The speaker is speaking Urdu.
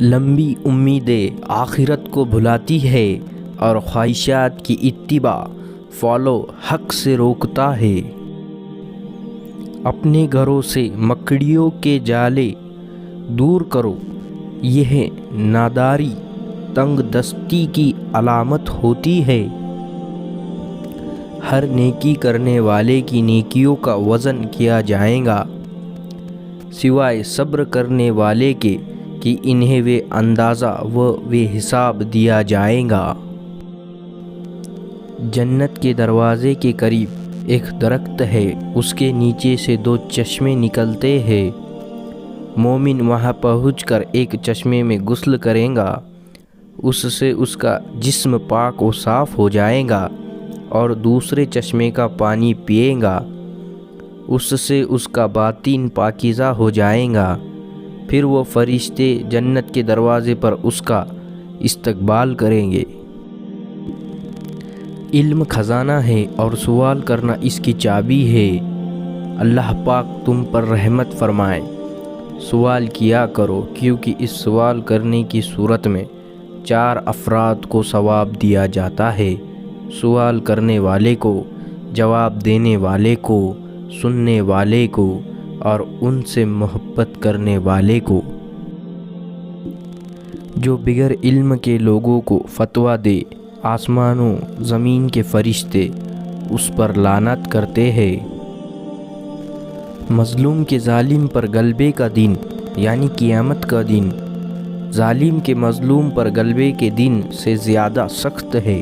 لمبی امیدیں آخرت کو بھلاتی ہے اور خواہشات کی اتباع فالو حق سے روکتا ہے۔ اپنے گھروں سے مکڑیوں کے جالے دور کرو، یہ ناداری تنگ دستی کی علامت ہوتی ہے۔ ہر نیکی کرنے والے کی نیکیوں کا وزن کیا جائے گا، سوائے صبر کرنے والے کے کہ انہیں وہ اندازہ و حساب دیا جائے گا۔ جنت کے دروازے کے قریب ایک درخت ہے، اس کے نیچے سے 2 چشمے نکلتے ہیں۔ مومن وہاں پہنچ کر ایک چشمے میں غسل کرے گا، اس سے اس کا جسم پاک و صاف ہو جائے گا، اور دوسرے چشمے کا پانی پیے گا، اس سے اس کا باطن پاکیزہ ہو جائے گا۔ پھر وہ فرشتے جنت کے دروازے پر اس کا استقبال کریں گے۔ علم خزانہ ہے اور سوال کرنا اس کی چابی ہے۔ اللہ پاک تم پر رحمت فرمائے۔ سوال کیا کرو، کیونکہ اس سوال کرنے کی صورت میں 4 افراد کو ثواب دیا جاتا ہے: سوال کرنے والے کو، جواب دینے والے کو، سننے والے کو، اور ان سے محبت کرنے والے کو۔ جو بغیر علم کے لوگوں کو فتویٰ دے، آسمانوں زمین کے فرشتے اس پر لعنت کرتے ہیں۔ مظلوم کے ظالم پر غلبے کا دن یعنی قیامت کا دن ظالم کے مظلوم پر غلبے کے دن سے زیادہ سخت ہے۔